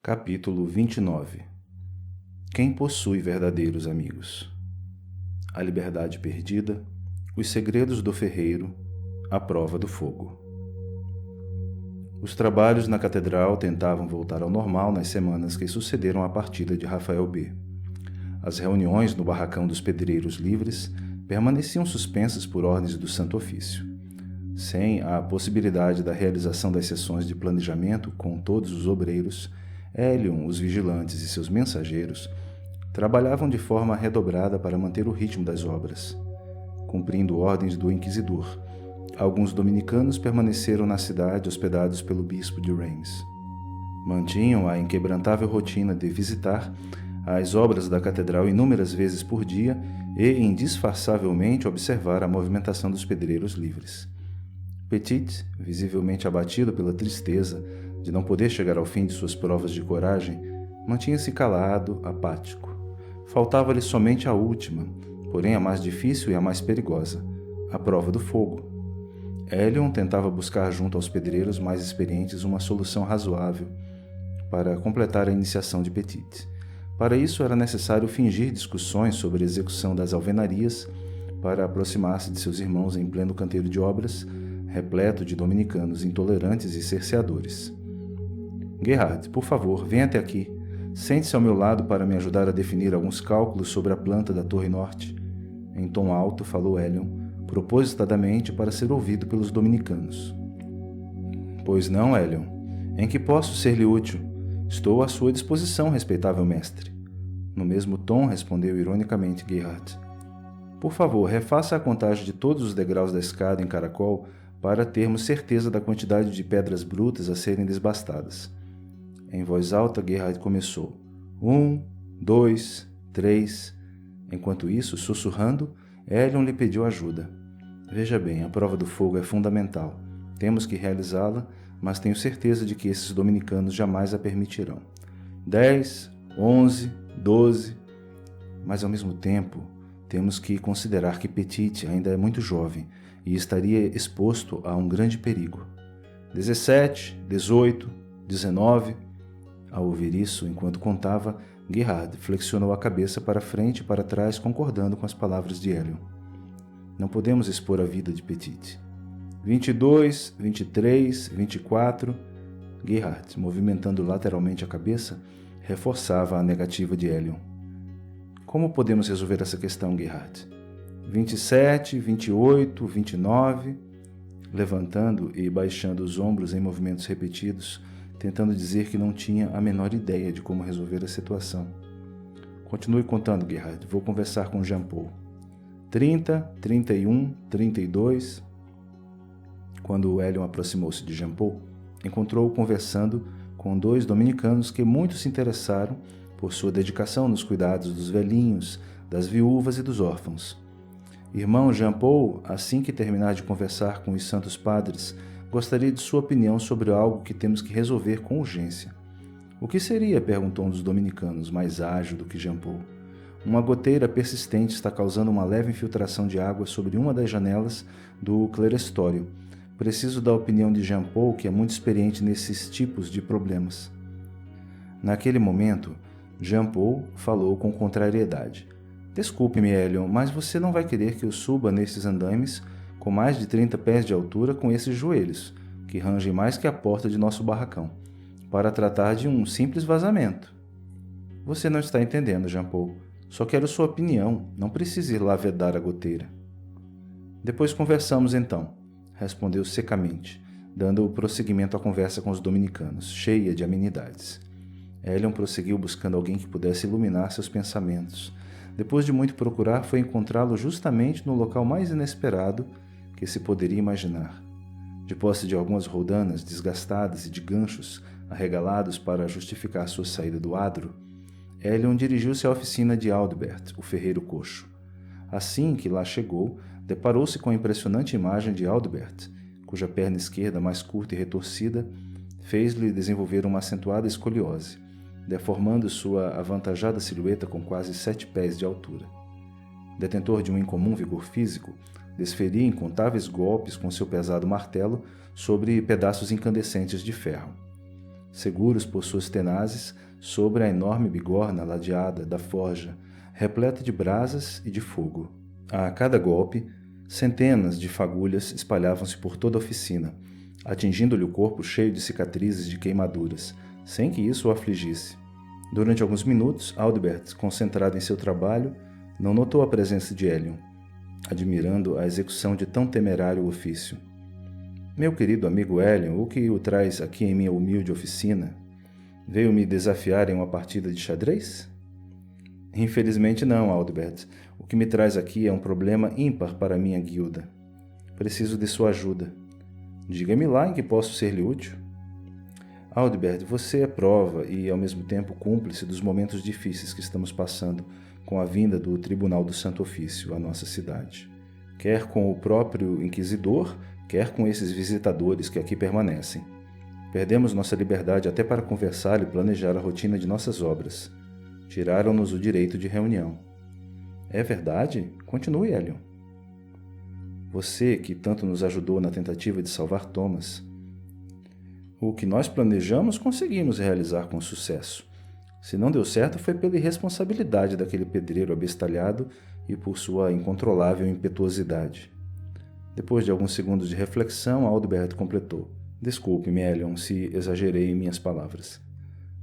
Capítulo 29. Quem possui verdadeiros amigos? A liberdade perdida, os segredos do ferreiro, a prova do fogo. Os trabalhos na catedral tentavam voltar ao normal nas semanas que sucederam a partida de Rafael B. As reuniões no barracão dos pedreiros livres permaneciam suspensas por ordens do Santo Ofício. Sem a possibilidade da realização das sessões de planejamento com todos os obreiros, Hélion, os vigilantes e seus mensageiros trabalhavam de forma redobrada para manter o ritmo das obras. Cumprindo ordens do inquisidor, alguns dominicanos permaneceram na cidade hospedados pelo bispo de Reims. Mantinham a inquebrantável rotina de visitar as obras da catedral inúmeras vezes por dia e indisfarçavelmente observar a movimentação dos pedreiros livres. Petit, visivelmente abatido pela tristeza de não poder chegar ao fim de suas provas de coragem, mantinha-se calado, apático. Faltava-lhe somente a última, porém a mais difícil e a mais perigosa, a prova do fogo. Hélion tentava buscar junto aos pedreiros mais experientes uma solução razoável para completar a iniciação de Petit. Para isso era necessário fingir discussões sobre a execução das alvenarias para aproximar-se de seus irmãos em pleno canteiro de obras, repleto de dominicanos intolerantes e cerceadores. Gerhard, por favor, venha até aqui. Sente-se ao meu lado para me ajudar a definir alguns cálculos sobre a planta da Torre Norte. Em tom alto, falou Hélion, propositadamente para ser ouvido pelos dominicanos. Pois não, Hélion. Em que posso ser-lhe útil? Estou à sua disposição, respeitável mestre. No mesmo tom, respondeu ironicamente Gerhard. Por favor, refaça a contagem de todos os degraus da escada em caracol para termos certeza da quantidade de pedras brutas a serem desbastadas. Em voz alta, Gerhard começou. 1, 2, 3. Enquanto isso, sussurrando, Hélion lhe pediu ajuda. Veja bem, a prova do fogo é fundamental. Temos que realizá-la, mas tenho certeza de que esses dominicanos jamais a permitirão. 10, 11, 12. Mas, ao mesmo tempo, temos que considerar que Petit ainda é muito jovem e estaria exposto a um grande perigo. 17, 18, 19... Ao ouvir isso, enquanto contava, Gerhard flexionou a cabeça para frente e para trás, concordando com as palavras de Hélion. Não podemos expor a vida de Petit. 22, 23, 24... Gerhard, movimentando lateralmente a cabeça, reforçava a negativa de Hélion. Como podemos resolver essa questão, Gerhard? 27, 28, 29... Levantando e baixando os ombros em movimentos repetidos, tentando dizer que não tinha a menor ideia de como resolver a situação. Continue contando, Gerhard. Vou conversar com Jean Paul. 30, 31, 32... Quando Hélion aproximou-se de Jean Paul, encontrou-o conversando com dois dominicanos que muito se interessaram por sua dedicação nos cuidados dos velhinhos, das viúvas e dos órfãos. Irmão Jean Paul, assim que terminar de conversar com os santos padres, gostaria de sua opinião sobre algo que temos que resolver com urgência. O que seria? Perguntou um dos dominicanos, mais ágil do que Jean Paul. Uma goteira persistente está causando uma leve infiltração de água sobre uma das janelas do clerestório. Preciso da opinião de Jean Paul, que é muito experiente nesses tipos de problemas. Naquele momento, Jean Paul falou com contrariedade. Desculpe-me, Hélion, mas você não vai querer que eu suba nesses andaimes com mais de 30 pés de altura com esses joelhos, que rangem mais que a porta de nosso barracão, para tratar de um simples vazamento. Você não está entendendo, Jean Paul. Só quero sua opinião, não precisa ir lá vedar a goteira. Depois conversamos então, respondeu secamente, dando prosseguimento à conversa com os dominicanos, cheia de amenidades. Hélion prosseguiu buscando alguém que pudesse iluminar seus pensamentos. Depois de muito procurar, foi encontrá-lo justamente no local mais inesperado que se poderia imaginar. De posse de algumas roldanas desgastadas e de ganchos arregalados para justificar sua saída do adro, Hélion dirigiu-se à oficina de Aldebert, o ferreiro coxo. Assim que lá chegou, deparou-se com a impressionante imagem de Aldebert, cuja perna esquerda, mais curta e retorcida, fez-lhe desenvolver uma acentuada escoliose, deformando sua avantajada silhueta com quase 7 pés de altura. Detentor de um incomum vigor físico, desferia incontáveis golpes com seu pesado martelo sobre pedaços incandescentes de ferro. seguros por suas tenazes sobre a enorme bigorna ladeada da forja, repleta de brasas e de fogo. A cada golpe, centenas de fagulhas espalhavam-se por toda a oficina, atingindo-lhe o corpo cheio de cicatrizes de queimaduras, sem que isso o afligisse. Durante alguns minutos, Aldebert, concentrado em seu trabalho, não notou a presença de Helion, admirando a execução de tão temerário ofício. Meu querido amigo Helion, o que o traz aqui em minha humilde oficina? Veio me desafiar em uma partida de xadrez? Infelizmente não, Aldebert. O que me traz aqui é um problema ímpar para minha guilda. Preciso de sua ajuda. Diga-me lá em que posso ser-lhe útil. Aldebert, você é prova e, ao mesmo tempo, cúmplice dos momentos difíceis que estamos passando com a vinda do Tribunal do Santo Ofício à nossa cidade. Quer com o próprio Inquisidor, quer com esses visitadores que aqui permanecem. Perdemos nossa liberdade até para conversar e planejar a rotina de nossas obras. Tiraram-nos o direito de reunião. É verdade? Continue, Helion. Você, que tanto nos ajudou na tentativa de salvar Thomas. O que nós planejamos, conseguimos realizar com sucesso. Se não deu certo, foi pela irresponsabilidade daquele pedreiro abestalhado e por sua incontrolável impetuosidade. Depois de alguns segundos de reflexão, Aldebert completou. Desculpe-me, Helion, se exagerei em minhas palavras.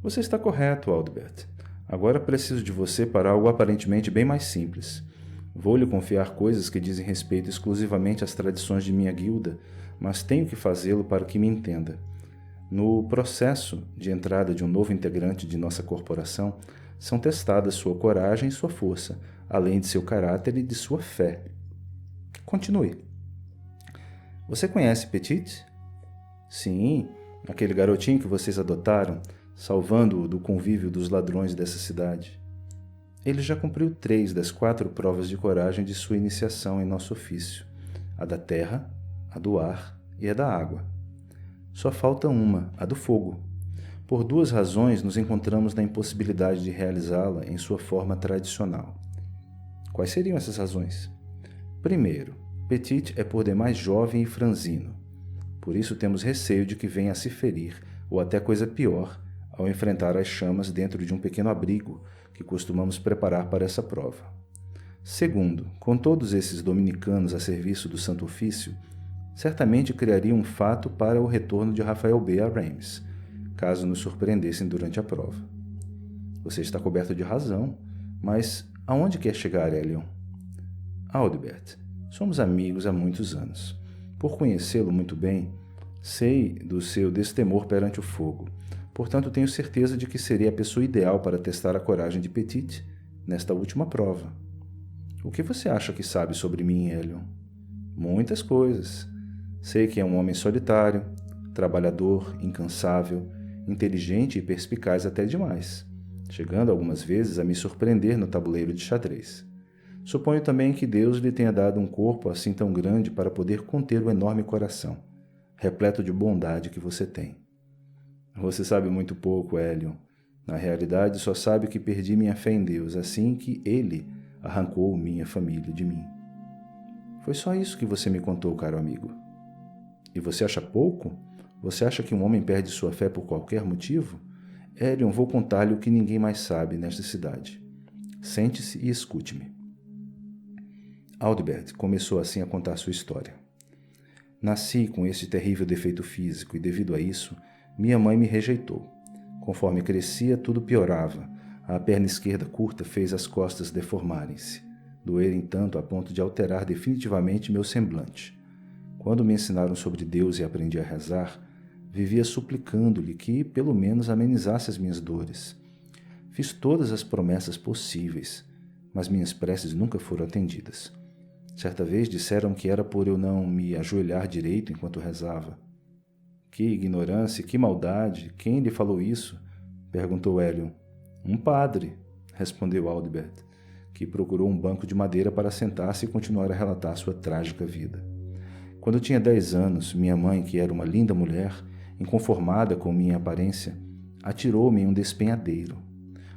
Você está correto, Aldebert. Agora preciso de você para algo aparentemente bem mais simples. Vou-lhe confiar coisas que dizem respeito exclusivamente às tradições de minha guilda, mas tenho que fazê-lo para que me entenda. No processo de entrada de um novo integrante de nossa corporação, são testadas sua coragem e sua força, além de seu caráter e de sua fé. Continue. Você conhece Petit? Sim, aquele garotinho que vocês adotaram, salvando-o do convívio dos ladrões dessa cidade. Ele já cumpriu 3 das 4 provas de coragem de sua iniciação em nosso ofício, a da terra, a do ar e a da água. Só falta uma, a do fogo. Por 2 razões nos encontramos na impossibilidade de realizá-la em sua forma tradicional. Quais seriam essas razões? Primeiro, Petit é por demais jovem e franzino. Por isso temos receio de que venha a se ferir, ou até coisa pior, ao enfrentar as chamas dentro de um pequeno abrigo que costumamos preparar para essa prova. Segundo, com todos esses dominicanos a serviço do Santo Ofício, certamente criaria um fato para o retorno de Rafael B. a Reims, caso nos surpreendessem durante a prova. Você está coberto de razão, mas aonde quer chegar, Helion? Aldebert, somos amigos há muitos anos. Por conhecê-lo muito bem, sei do seu destemor perante o fogo. Portanto, tenho certeza de que seria a pessoa ideal para testar a coragem de Petit nesta última prova. O que você acha que sabe sobre mim, Helion? Muitas coisas. Sei que é um homem solitário, trabalhador, incansável, inteligente e perspicaz até demais, chegando algumas vezes a me surpreender no tabuleiro de xadrez. Suponho também que Deus lhe tenha dado um corpo assim tão grande para poder conter o enorme coração, repleto de bondade que você tem. Você sabe muito pouco, Helion. Na realidade, só sabe que perdi minha fé em Deus assim que Ele arrancou minha família de mim. Foi só isso que você me contou, caro amigo. E você acha pouco? Você acha que um homem perde sua fé por qualquer motivo? Helion, vou contar-lhe o que ninguém mais sabe nesta cidade. Sente-se e escute-me. Aldebert começou assim a contar sua história. Nasci com este terrível defeito físico e, devido a isso, minha mãe me rejeitou. Conforme crescia, tudo piorava. A perna esquerda curta fez as costas deformarem-se, doerem tanto a ponto de alterar definitivamente meu semblante. Quando me ensinaram sobre Deus e aprendi a rezar, vivia suplicando-lhe que, pelo menos, amenizasse as minhas dores. Fiz todas as promessas possíveis, mas minhas preces nunca foram atendidas. Certa vez disseram que era por eu não me ajoelhar direito enquanto rezava. Que ignorância, que maldade! Quem lhe falou isso? Perguntou Helion. Um padre, respondeu Aldebert, que procurou um banco de madeira para sentar-se e continuar a relatar sua trágica vida. Quando tinha 10 anos, minha mãe, que era uma linda mulher, inconformada com minha aparência, atirou-me em um despenhadeiro.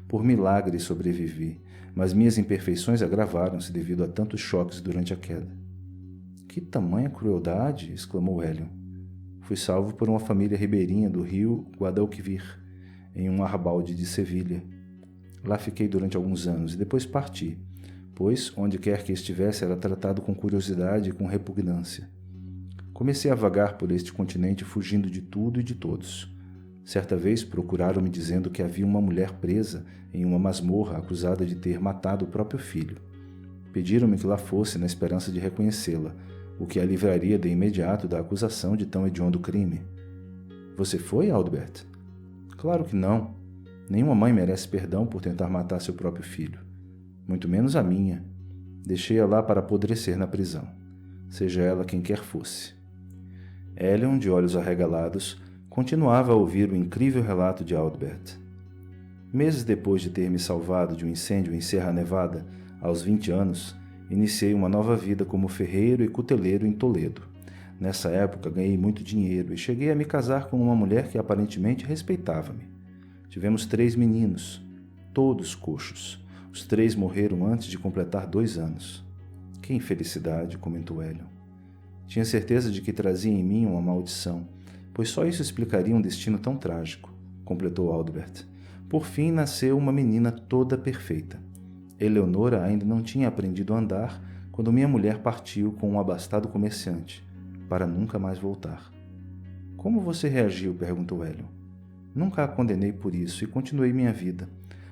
Por milagre sobrevivi, mas minhas imperfeições agravaram-se devido a tantos choques durante a queda. Que tamanha crueldade! Exclamou Helion. Fui salvo por uma família ribeirinha do rio Guadalquivir, em um arrabalde de Sevilha. Lá fiquei durante alguns anos e depois parti, pois, onde quer que estivesse, era tratado com curiosidade e com repugnância. Comecei a vagar por este continente fugindo de tudo e de todos. Certa vez procuraram-me dizendo que havia uma mulher presa em uma masmorra acusada de ter matado o próprio filho. Pediram-me que lá fosse na esperança de reconhecê-la, o que a livraria de imediato da acusação de tão hediondo crime. Você foi, Aldbert? Claro que não. Nenhuma mãe merece perdão por tentar matar seu próprio filho. Muito menos a minha. Deixei-a lá para apodrecer na prisão, seja ela quem quer fosse. Elion, de olhos arregalados, continuava a ouvir o incrível relato de Aldbert. Meses depois de ter me salvado de um incêndio em Serra Nevada, aos 20 anos, iniciei uma nova vida como ferreiro e cuteleiro em Toledo. Nessa época ganhei muito dinheiro e cheguei a me casar com uma mulher que aparentemente respeitava-me. Tivemos 3 meninos, todos coxos. Os 3 morreram antes de completar 2 anos. Que infelicidade, comentou Elion. Tinha certeza de que trazia em mim uma maldição, pois só isso explicaria um destino tão trágico, completou Aldbert. Por fim, nasceu uma menina toda perfeita. Eleonora ainda não tinha aprendido a andar quando minha mulher partiu com um abastado comerciante, para nunca mais voltar. Como você reagiu? Perguntou Elion. Nunca a condenei por isso e continuei minha vida.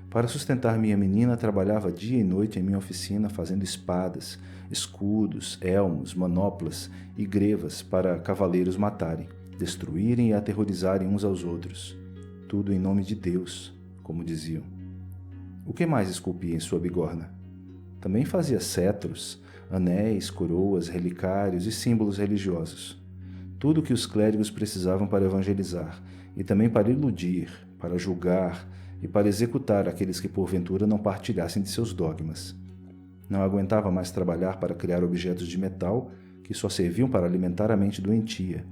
Para sustentar minha menina, trabalhava dia e noite em minha oficina fazendo espadas, escudos, elmos, manoplas e grevas para cavaleiros matarem, destruírem e aterrorizarem uns aos outros. Tudo em nome de Deus, como diziam. O que mais esculpia em sua bigorna? Também fazia cetros, anéis, coroas, relicários e símbolos religiosos. Tudo o que os clérigos precisavam para evangelizar, e também para iludir, para julgar e para executar aqueles que porventura não partilhassem de seus dogmas. Não aguentava mais trabalhar para criar objetos de metal que só serviam para alimentar a mente doentia,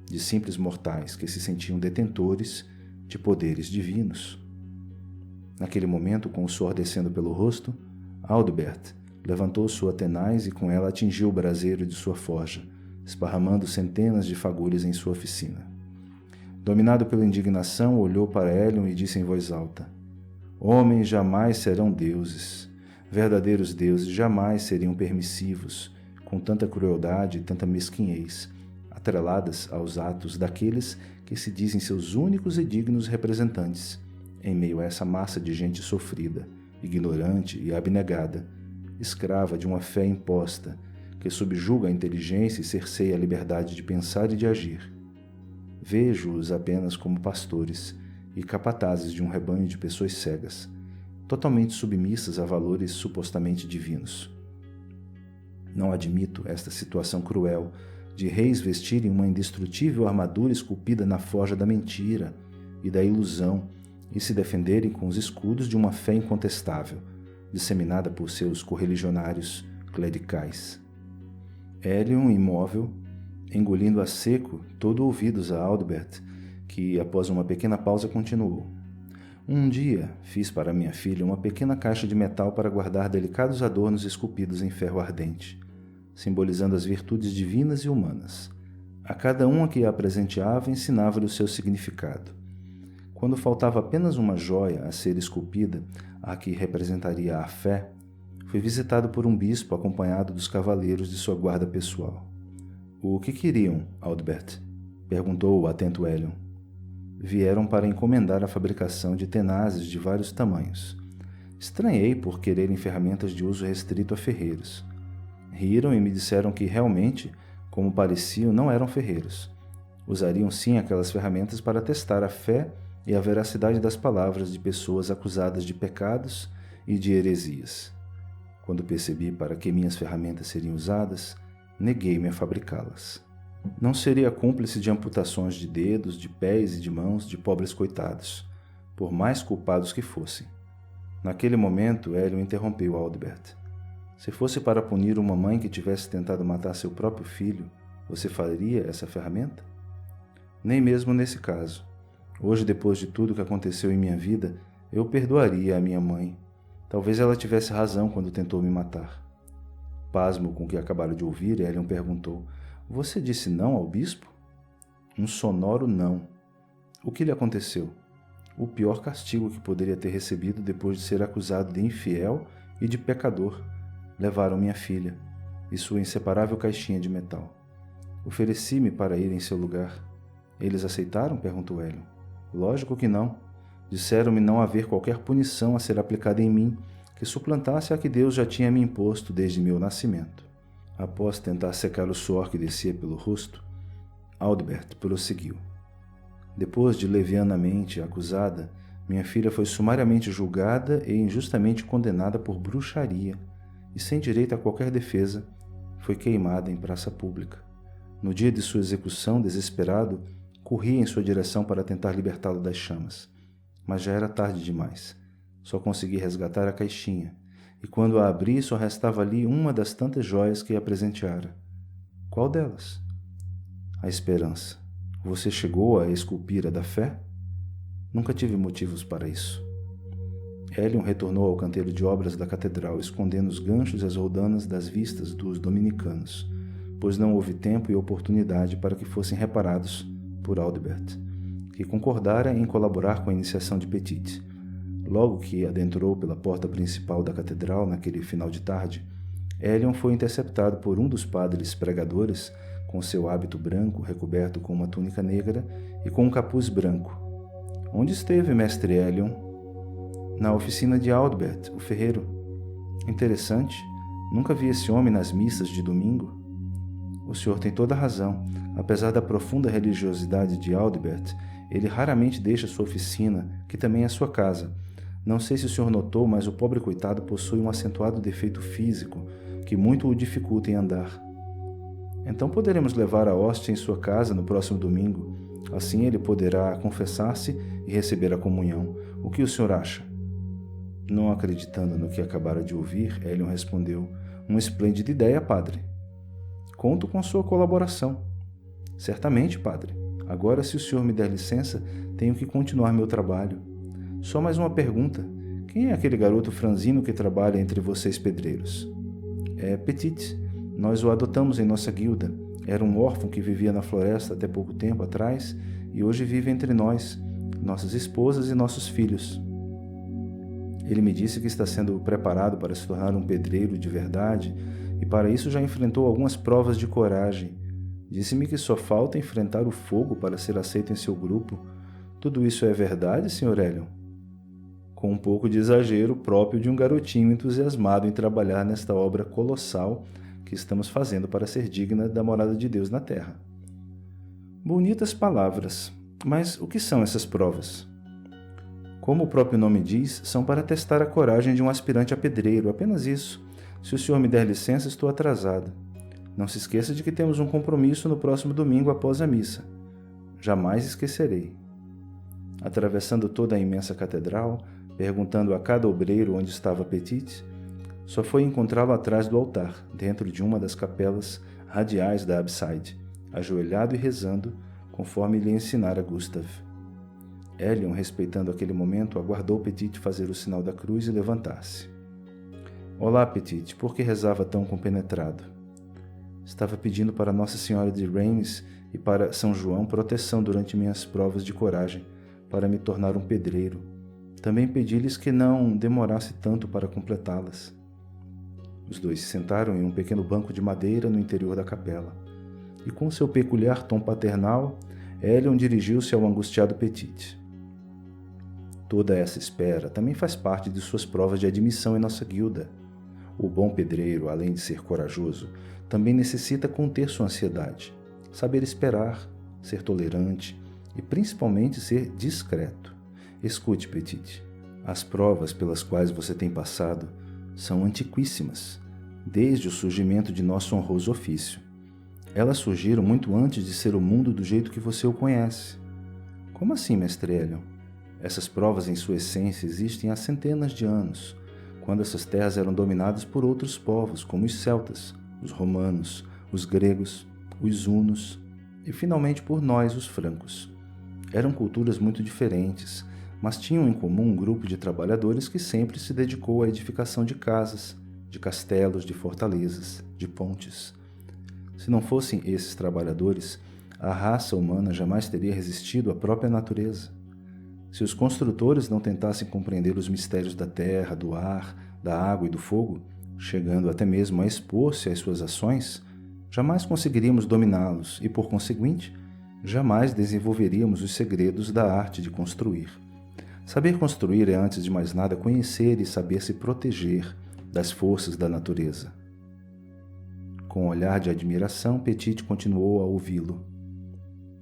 de simples mortais que se sentiam detentores de poderes divinos. Naquele momento, com o suor descendo pelo rosto, Aldbert levantou sua tenaz e com ela atingiu o braseiro de sua forja, esparramando centenas de fagulhas em sua oficina. Dominado pela indignação, olhou para Elion e disse em voz alta: Homens jamais serão deuses. Verdadeiros deuses jamais seriam permissivos, com tanta crueldade e tanta mesquinhez, atreladas aos atos daqueles que se dizem seus únicos e dignos representantes, em meio a essa massa de gente sofrida, ignorante e abnegada, escrava de uma fé imposta, que subjuga a inteligência e cerceia a liberdade de pensar e de agir. Vejo-os apenas como pastores e capatazes de um rebanho de pessoas cegas, totalmente submissas a valores supostamente divinos. Não admito esta situação cruel de reis vestirem uma indestrutível armadura esculpida na forja da mentira e da ilusão e se defenderem com os escudos de uma fé incontestável, disseminada por seus correligionários clericais. Elion, imóvel, engolindo a seco, todo ouvidos a Aldbert, que, após uma pequena pausa, continuou. Um dia, fiz para minha filha uma pequena caixa de metal para guardar delicados adornos esculpidos em ferro ardente, simbolizando as virtudes divinas e humanas. A cada um a que a presenteava, ensinava-lhe o seu significado. Quando faltava apenas uma joia a ser esculpida, a que representaria a fé, fui visitado por um bispo acompanhado dos cavaleiros de sua guarda pessoal. O que queriam, Aldbert? Perguntou o atento Elion. Vieram para encomendar a fabricação de tenazes de vários tamanhos. Estranhei por quererem ferramentas de uso restrito a ferreiros. Riram e me disseram que realmente, como pareciam, não eram ferreiros. Usariam sim aquelas ferramentas para testar a fé e a veracidade das palavras de pessoas acusadas de pecados e de heresias. Quando percebi para que minhas ferramentas seriam usadas, neguei-me a fabricá-las. Não seria cúmplice de amputações de dedos, de pés e de mãos de pobres coitados, por mais culpados que fossem. Naquele momento, Elion interrompeu Aldbert. Se fosse para punir uma mãe que tivesse tentado matar seu próprio filho, você faria essa ferramenta? Nem mesmo nesse caso. Hoje, depois de tudo que aconteceu em minha vida, eu perdoaria a minha mãe. Talvez ela tivesse razão quando tentou me matar. Pasmo com o que acabaram de ouvir, Elion perguntou: Você disse não ao bispo? Um sonoro não. O que lhe aconteceu? O pior castigo que poderia ter recebido depois de ser acusado de infiel e de pecador. Levaram minha filha e sua inseparável caixinha de metal. Ofereci-me para ir em seu lugar. Eles aceitaram? Perguntou Hélio. Lógico que não. Disseram-me não haver qualquer punição a ser aplicada em mim que suplantasse a que Deus já tinha me imposto desde meu nascimento. Após tentar secar o suor que descia pelo rosto, Aldbert prosseguiu. Depois de levianamente acusada, minha filha foi sumariamente julgada e injustamente condenada por bruxaria e, sem direito a qualquer defesa, foi queimada em praça pública. No dia de sua execução, desesperado, corri em sua direção para tentar libertá-lo das chamas. Mas já era tarde demais. Só consegui resgatar a caixinha, e quando a abri, só restava ali uma das tantas joias que a presenteara. Qual delas? A esperança. Você chegou a esculpir a da fé? Nunca tive motivos para isso. Hélio retornou ao canteiro de obras da catedral, escondendo os ganchos e as roldanas das vistas dos dominicanos, pois não houve tempo e oportunidade para que fossem reparados por Aldbert, que concordara em colaborar com a iniciação de Petit. Logo que adentrou pela porta principal da catedral naquele final de tarde, Hélion foi interceptado por um dos padres pregadores, com seu hábito branco recoberto com uma túnica negra e com um capuz branco. Onde esteve, mestre Hélion? Na oficina de Aldbert, o ferreiro. Interessante. Nunca vi esse homem nas missas de domingo. O senhor tem toda a razão. Apesar da profunda religiosidade de Aldbert, ele raramente deixa sua oficina, que também é sua casa. Não sei se o senhor notou, mas o pobre coitado possui um acentuado defeito físico que muito o dificulta em andar. Então poderemos levar a hóstia em sua casa no próximo domingo. Assim ele poderá confessar-se e receber a comunhão. O que o senhor acha? Não acreditando no que acabara de ouvir, Hélion respondeu: Uma esplêndida ideia, padre. Conto com sua colaboração. Certamente, padre. Agora, se o senhor me der licença, tenho que continuar meu trabalho. Só mais uma pergunta. Quem é aquele garoto franzino que trabalha entre vocês pedreiros? É Petit. Nós o adotamos em nossa guilda. Era um órfão que vivia na floresta até pouco tempo atrás e hoje vive entre nós, nossas esposas e nossos filhos. Ele me disse que está sendo preparado para se tornar um pedreiro de verdade e para isso já enfrentou algumas provas de coragem. Disse-me que só falta enfrentar o fogo para ser aceito em seu grupo. Tudo isso é verdade, Sr. Hélion? Com um pouco de exagero próprio de um garotinho entusiasmado em trabalhar nesta obra colossal que estamos fazendo para ser digna da morada de Deus na terra. Bonitas palavras, mas o que são essas provas? Como o próprio nome diz, são para testar a coragem de um aspirante a pedreiro, apenas isso. Se o senhor me der licença, estou atrasada. Não se esqueça de que temos um compromisso no próximo domingo após a missa. Jamais esquecerei. Atravessando toda a imensa catedral, perguntando a cada obreiro onde estava Petit, só foi encontrá-lo atrás do altar, dentro de uma das capelas radiais da Abside, ajoelhado e rezando, conforme lhe ensinara Gustav. Hélion, respeitando aquele momento, aguardou Petit fazer o sinal da cruz e levantar-se. Olá, Petit, por que rezava tão compenetrado? Estava pedindo para Nossa Senhora de Reims e para São João proteção durante minhas provas de coragem, para me tornar um pedreiro. Também pedi-lhes que não demorasse tanto para completá-las. Os dois se sentaram em um pequeno banco de madeira no interior da capela, e com seu peculiar tom paternal, Hélion dirigiu-se ao angustiado Petit. Toda essa espera também faz parte de suas provas de admissão em nossa guilda. O bom pedreiro, além de ser corajoso, também necessita conter sua ansiedade, saber esperar, ser tolerante e principalmente ser discreto. Escute, Petit, as provas pelas quais você tem passado são antiquíssimas, desde o surgimento de nosso honroso ofício. Elas surgiram muito antes de ser o mundo do jeito que você o conhece. Como assim, mestre Hélion? Essas provas, em sua essência, existem há centenas de anos, quando essas terras eram dominadas por outros povos, como os celtas, os romanos, os gregos, os hunos e, finalmente, por nós, os francos. Eram culturas muito diferentes, mas tinham em comum um grupo de trabalhadores que sempre se dedicou à edificação de casas, de castelos, de fortalezas, de pontes. Se não fossem esses trabalhadores, a raça humana jamais teria resistido à própria natureza. Se os construtores não tentassem compreender os mistérios da terra, do ar, da água e do fogo, chegando até mesmo a expor-se às suas ações, jamais conseguiríamos dominá-los e, por conseguinte, jamais desenvolveríamos os segredos da arte de construir. Saber construir é, antes de mais nada, conhecer e saber se proteger das forças da natureza. Com um olhar de admiração, Petit continuou a ouvi-lo.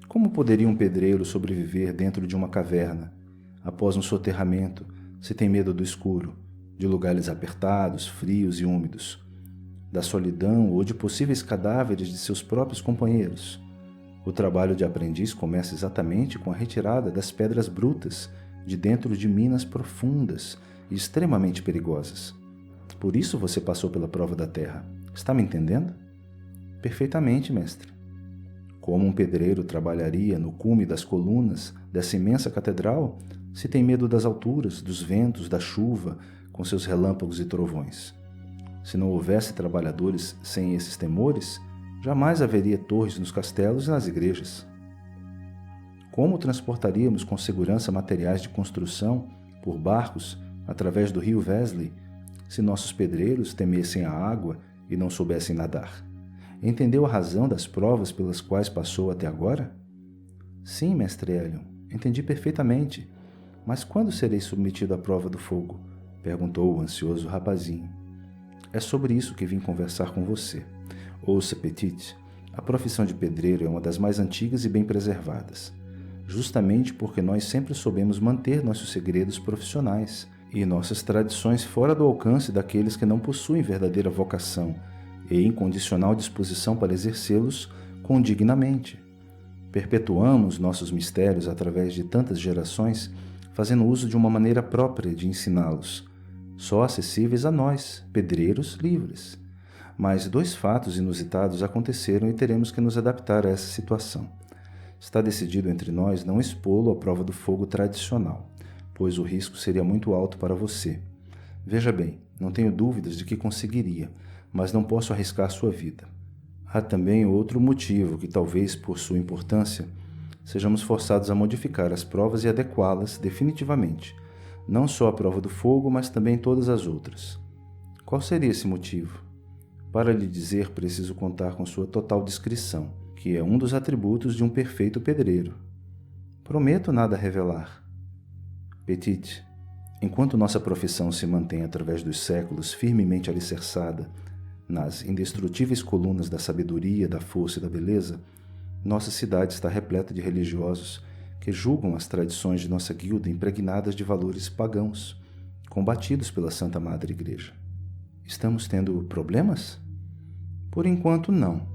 Como poderia um pedreiro sobreviver dentro de uma caverna, após um soterramento, se tem medo do escuro, de lugares apertados, frios e úmidos, da solidão ou de possíveis cadáveres de seus próprios companheiros? O trabalho de aprendiz começa exatamente com a retirada das pedras brutas de dentro de minas profundas e extremamente perigosas. Por isso você passou pela prova da terra. Está me entendendo? Perfeitamente, mestre. Como um pedreiro trabalharia no cume das colunas dessa imensa catedral se tem medo das alturas, dos ventos, da chuva, com seus relâmpagos e trovões? Se não houvesse trabalhadores sem esses temores, jamais haveria torres nos castelos e nas igrejas. Como transportaríamos com segurança materiais de construção por barcos através do rio Wesley, se nossos pedreiros temessem a água e não soubessem nadar? Entendeu a razão das provas pelas quais passou até agora? Sim, mestre Helion, entendi perfeitamente. Mas quando serei submetido à prova do fogo? Perguntou o ansioso rapazinho. É sobre isso que vim conversar com você. Ouça, Petit, a profissão de pedreiro é uma das mais antigas e bem preservadas, justamente porque nós sempre soubemos manter nossos segredos profissionais e nossas tradições fora do alcance daqueles que não possuem verdadeira vocação e incondicional disposição para exercê-los condignamente. Perpetuamos nossos mistérios através de tantas gerações, fazendo uso de uma maneira própria de ensiná-los, só acessíveis a nós, pedreiros livres. Mas 2 fatos inusitados aconteceram e teremos que nos adaptar a essa situação. Está decidido entre nós não expô-lo à prova do fogo tradicional, pois o risco seria muito alto para você. Veja bem, não tenho dúvidas de que conseguiria, mas não posso arriscar sua vida. Há também outro motivo que, talvez por sua importância, sejamos forçados a modificar as provas e adequá-las definitivamente, não só a prova do fogo, mas também todas as outras. Qual seria esse motivo? Para lhe dizer, preciso contar com sua total discrição, que é um dos atributos de um perfeito pedreiro. Prometo nada revelar. Petit, enquanto nossa profissão se mantém através dos séculos firmemente alicerçada nas indestrutíveis colunas da sabedoria, da força e da beleza, nossa cidade está repleta de religiosos que julgam as tradições de nossa guilda impregnadas de valores pagãos, combatidos pela Santa Madre Igreja. Estamos tendo problemas? Por enquanto, não,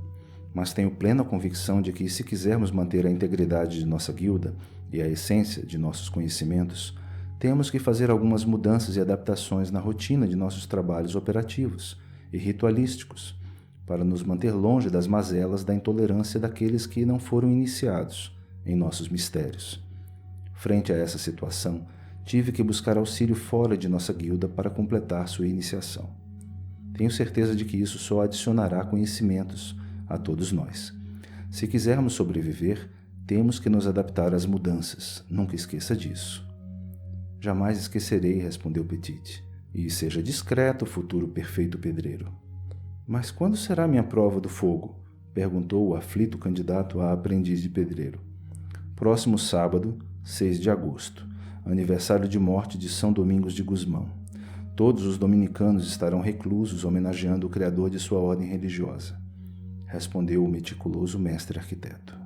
mas tenho plena convicção de que, se quisermos manter a integridade de nossa guilda e a essência de nossos conhecimentos, temos que fazer algumas mudanças e adaptações na rotina de nossos trabalhos operativos e ritualísticos, para nos manter longe das mazelas da intolerância daqueles que não foram iniciados em nossos mistérios. Frente a essa situação, tive que buscar auxílio fora de nossa guilda para completar sua iniciação. Tenho certeza de que isso só adicionará conhecimentos a todos nós. Se quisermos sobreviver, temos que nos adaptar às mudanças. Nunca esqueça disso. Jamais esquecerei, respondeu Petit. E seja discreto, futuro perfeito pedreiro. Mas quando será minha prova do fogo? Perguntou o aflito candidato a aprendiz de pedreiro. Próximo sábado, 6 de agosto, aniversário de morte de São Domingos de Gusmão. Todos os dominicanos estarão reclusos homenageando o criador de sua ordem religiosa, respondeu o meticuloso mestre arquiteto.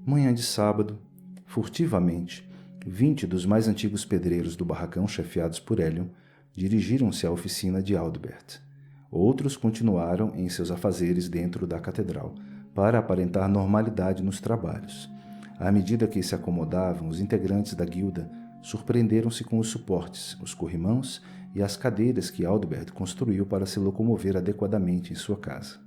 Manhã de sábado, furtivamente, 20 dos mais antigos pedreiros do barracão, chefiados por Helion, dirigiram-se à oficina de Aldbert. Outros continuaram em seus afazeres dentro da catedral, para aparentar normalidade nos trabalhos. À medida que se acomodavam, os integrantes da guilda surpreenderam-se com os suportes, os corrimãos e as cadeiras que Aldbert construiu para se locomover adequadamente em sua casa.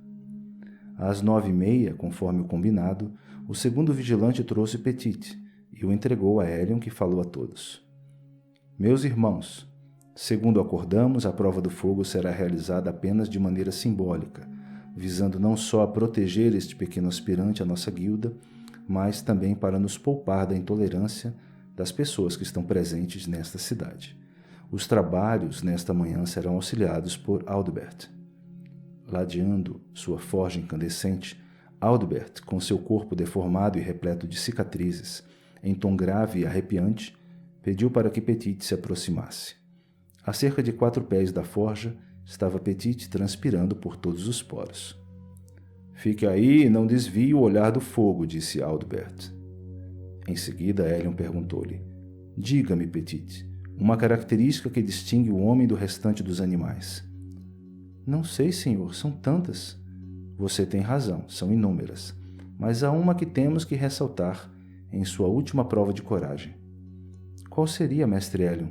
Às 9h30, conforme o combinado, o segundo vigilante trouxe Petit e o entregou a Helion, que falou a todos. Meus irmãos, segundo acordamos, a prova do fogo será realizada apenas de maneira simbólica, visando não só a proteger este pequeno aspirante à nossa guilda, mas também para nos poupar da intolerância das pessoas que estão presentes nesta cidade. Os trabalhos nesta manhã serão auxiliados por Aldebert. Ladeando sua forja incandescente, Aldebert, com seu corpo deformado e repleto de cicatrizes, em tom grave e arrepiante, pediu para que Petite se aproximasse. A cerca de 4 pés da forja estava Petite transpirando por todos os poros. "Fique aí e não desvie o olhar do fogo", disse Aldebert. Em seguida, Helion perguntou-lhe: "Diga-me, Petite, uma característica que distingue o homem do restante dos animais." "Não sei, senhor, são tantas." "Você tem razão, são inúmeras, mas há uma que temos que ressaltar em sua última prova de coragem." "Qual seria, mestre Helion?"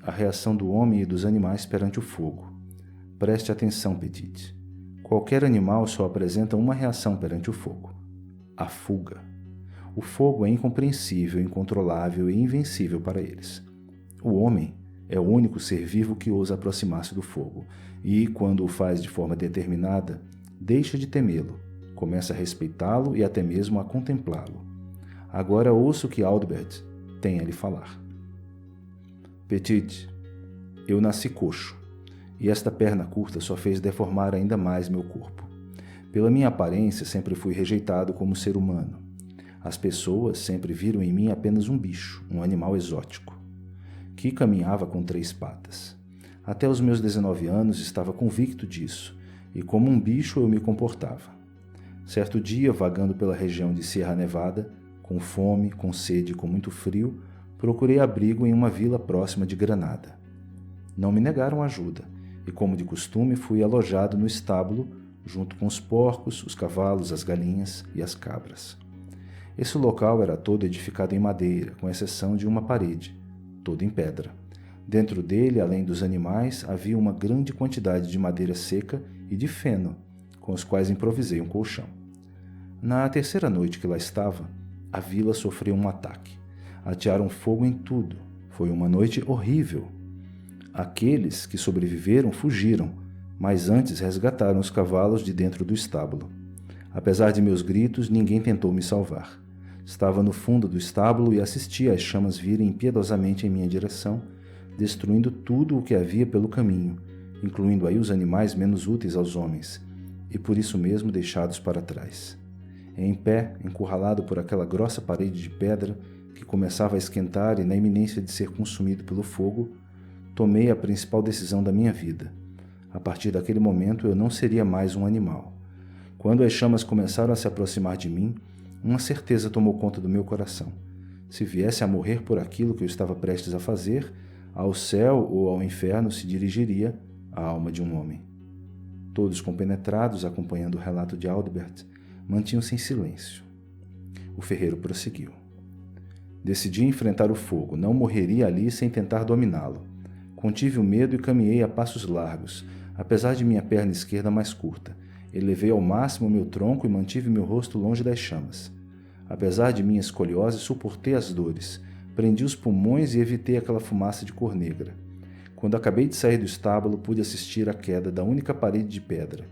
"A reação do homem e dos animais perante o fogo. Preste atenção, Petite. Qualquer animal só apresenta uma reação perante o fogo: a fuga. O fogo é incompreensível, incontrolável e invencível para eles. O homem é o único ser vivo que ousa aproximar-se do fogo e, quando o faz de forma determinada, deixa de temê-lo, começa a respeitá-lo e até mesmo a contemplá-lo. Agora ouça o que Aldebert tem a lhe falar." "Petite, eu nasci coxo, e esta perna curta só fez deformar ainda mais meu corpo. Pela minha aparência, sempre fui rejeitado como ser humano. As pessoas sempre viram em mim apenas um bicho, um animal exótico, que caminhava com 3 patas. Até os meus 19 anos estava convicto disso, e como um bicho eu me comportava. Certo dia, vagando pela região de Sierra Nevada, com fome, com sede e com muito frio, procurei abrigo em uma vila próxima de Granada. Não me negaram ajuda, e como de costume fui alojado no estábulo, junto com os porcos, os cavalos, as galinhas e as cabras. Esse local era todo edificado em madeira, com exceção de uma parede, todo em pedra. Dentro dele, além dos animais, havia uma grande quantidade de madeira seca e de feno, com os quais improvisei um colchão. Na 3ª noite que lá estava, a vila sofreu um ataque. Atearam fogo em tudo. Foi uma noite horrível. Aqueles que sobreviveram fugiram, mas antes resgataram os cavalos de dentro do estábulo. Apesar de meus gritos, ninguém tentou me salvar. Estava no fundo do estábulo e assistia às chamas virem impiedosamente em minha direção, destruindo tudo o que havia pelo caminho, incluindo aí os animais menos úteis aos homens, e por isso mesmo deixados para trás. Em pé, encurralado por aquela grossa parede de pedra que começava a esquentar e na iminência de ser consumido pelo fogo, tomei a principal decisão da minha vida. A partir daquele momento eu não seria mais um animal. Quando as chamas começaram a se aproximar de mim, uma certeza tomou conta do meu coração. Se viesse a morrer por aquilo que eu estava prestes a fazer, ao céu ou ao inferno se dirigiria a alma de um homem. Todos compenetrados, acompanhando o relato de Aldebert, mantinham-se em silêncio. O ferreiro prosseguiu. Decidi enfrentar o fogo, não morreria ali sem tentar dominá-lo. Contive o medo e caminhei a passos largos, apesar de minha perna esquerda mais curta. Elevei ao máximo meu tronco e mantive meu rosto longe das chamas. Apesar de minha escoliose, suportei as dores, prendi os pulmões e evitei aquela fumaça de cor negra. Quando acabei de sair do estábulo, pude assistir à queda da única parede de pedra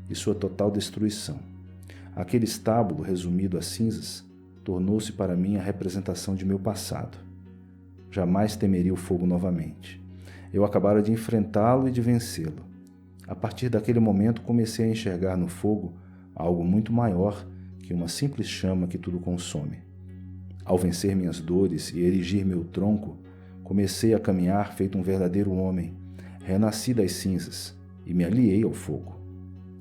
e sua total destruição. Aquele estábulo, resumido a cinzas, tornou-se para mim a representação de meu passado. Jamais temeria o fogo novamente. Eu acabara de enfrentá-lo e de vencê-lo. A partir daquele momento comecei a enxergar no fogo algo muito maior que uma simples chama que tudo consome. Ao vencer minhas dores e erigir meu tronco, comecei a caminhar feito um verdadeiro homem, renasci das cinzas e me aliei ao fogo.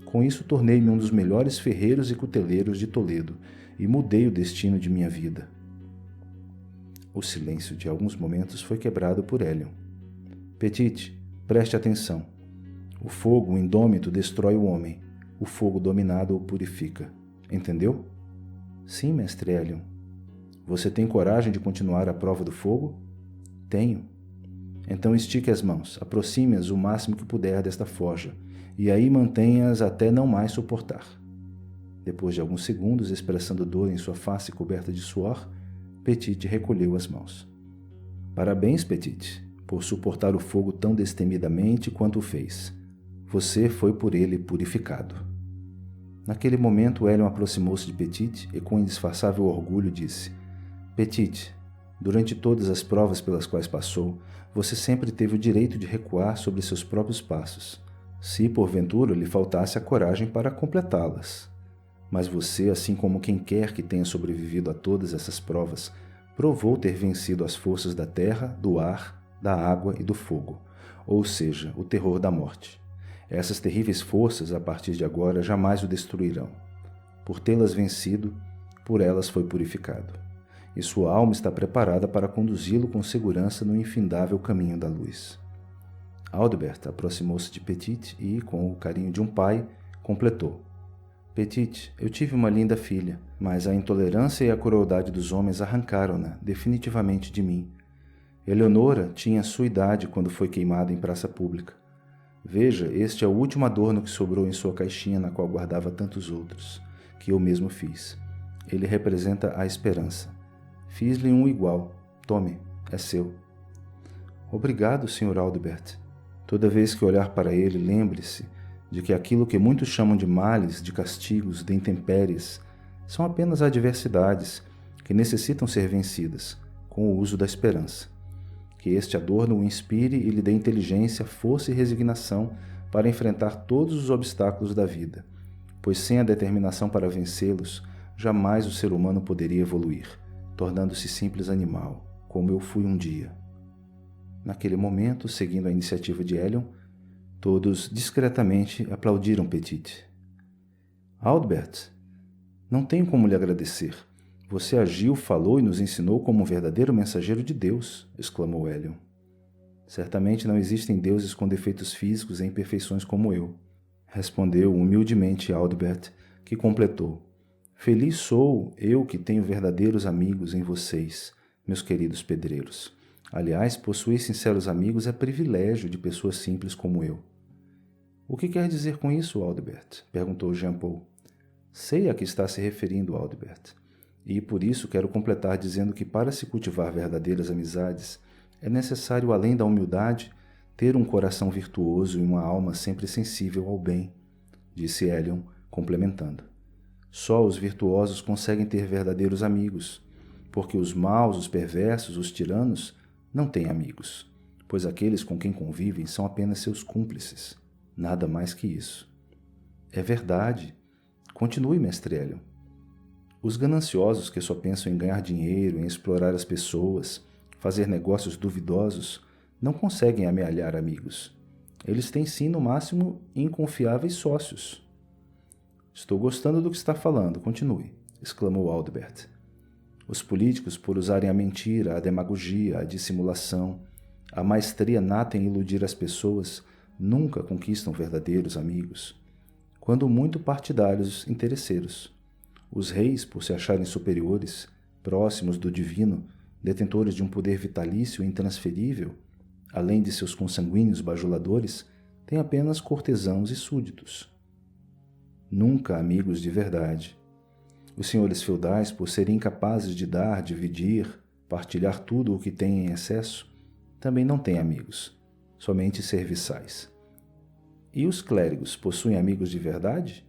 Com isso tornei-me um dos melhores ferreiros e cuteleiros de Toledo e mudei o destino de minha vida. O silêncio de alguns momentos foi quebrado por Helion. Petite, preste atenção. O fogo indômito destrói o homem. O fogo dominado o purifica. Entendeu? Sim, mestre Helion. Você tem coragem de continuar a prova do fogo? Tenho. Então estique as mãos, aproxime-as o máximo que puder desta forja, e aí mantenha-as até não mais suportar. Depois de alguns segundos, expressando dor em sua face coberta de suor, Petite recolheu as mãos. Parabéns, Petite, por suportar o fogo tão destemidamente quanto o fez. Você foi por ele purificado. Naquele momento, Helion aproximou-se de Petite e, com indisfarçável orgulho, disse: Petite, durante todas as provas pelas quais passou, você sempre teve o direito de recuar sobre seus próprios passos, se porventura lhe faltasse a coragem para completá-las. Mas você, assim como quem quer que tenha sobrevivido a todas essas provas, provou ter vencido as forças da terra, do ar, da água e do fogo, ou seja, o terror da morte. Essas terríveis forças, a partir de agora, jamais o destruirão. Por tê-las vencido, por elas foi purificado. E sua alma está preparada para conduzi-lo com segurança no infindável caminho da luz. Aldebert aproximou-se de Petite e, com o carinho de um pai, completou: Petite, eu tive uma linda filha, mas a intolerância e a crueldade dos homens arrancaram-na definitivamente de mim. Eleonora tinha sua idade quando foi queimada em praça pública. Veja, este é o último adorno que sobrou em sua caixinha na qual guardava tantos outros, que eu mesmo fiz. Ele representa a esperança. Fiz-lhe um igual. Tome, é seu. Obrigado, Sr. Aldebert. Toda vez que olhar para ele, lembre-se de que aquilo que muitos chamam de males, de castigos, de intempéries, são apenas adversidades que necessitam ser vencidas com o uso da esperança. Que este adorno o inspire e lhe dê inteligência, força e resignação para enfrentar todos os obstáculos da vida, pois sem a determinação para vencê-los, jamais o ser humano poderia evoluir, tornando-se simples animal, como eu fui um dia. Naquele momento, seguindo a iniciativa de Helion, todos discretamente aplaudiram Petite. Aldebert, não tenho como lhe agradecer. Você agiu, falou e nos ensinou como um verdadeiro mensageiro de Deus, exclamou Helion. Certamente não existem deuses com defeitos físicos e imperfeições como eu, respondeu humildemente Aldebert, que completou: Feliz sou eu que tenho verdadeiros amigos em vocês, meus queridos pedreiros. Aliás, possuir sinceros amigos é privilégio de pessoas simples como eu. O que quer dizer com isso, Aldebert? Perguntou Jean-Paul. Sei a que está se referindo, Aldebert. E por isso quero completar dizendo que para se cultivar verdadeiras amizades, é necessário, além da humildade, ter um coração virtuoso e uma alma sempre sensível ao bem, disse Helion, complementando. Só os virtuosos conseguem ter verdadeiros amigos, porque os maus, os perversos, os tiranos não têm amigos, pois aqueles com quem convivem são apenas seus cúmplices, nada mais que isso. É verdade. Continue, mestre Helion. Os gananciosos que só pensam em ganhar dinheiro, em explorar as pessoas, fazer negócios duvidosos, não conseguem amealhar amigos. Eles têm sim, no máximo, inconfiáveis sócios. Estou gostando do que está falando, continue, exclamou Aldebert. Os políticos, por usarem a mentira, a demagogia, a dissimulação, a maestria nata em iludir as pessoas, nunca conquistam verdadeiros amigos. Quando muito partidários interesseiros. Os reis, por se acharem superiores, próximos do divino, detentores de um poder vitalício e intransferível, além de seus consanguíneos bajuladores, têm apenas cortesãos e súditos. Nunca amigos de verdade. Os senhores feudais, por serem incapazes de dar, dividir, partilhar tudo o que têm em excesso, também não têm amigos, somente serviçais. E os clérigos possuem amigos de verdade?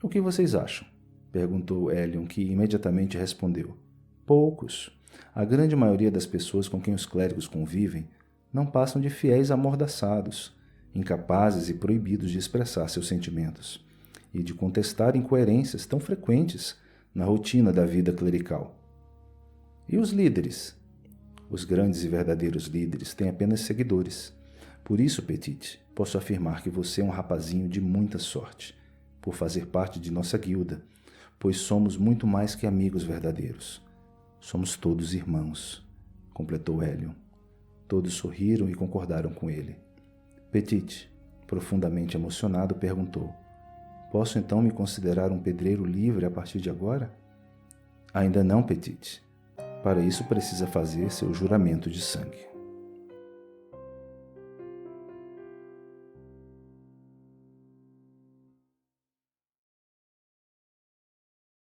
O que vocês acham? Perguntou Helion, que imediatamente respondeu. Poucos. A grande maioria das pessoas com quem os clérigos convivem não passam de fiéis amordaçados, incapazes e proibidos de expressar seus sentimentos e de contestar incoerências tão frequentes na rotina da vida clerical. E os líderes? Os grandes e verdadeiros líderes têm apenas seguidores. Por isso, Petite, posso afirmar que você é um rapazinho de muita sorte, por fazer parte de nossa guilda, pois somos muito mais que amigos verdadeiros. Somos todos irmãos, completou Helion. Todos sorriram e concordaram com ele. Petite, profundamente emocionado, perguntou: Posso então me considerar um pedreiro livre a partir de agora? Ainda não, Petite. Para isso precisa fazer seu juramento de sangue.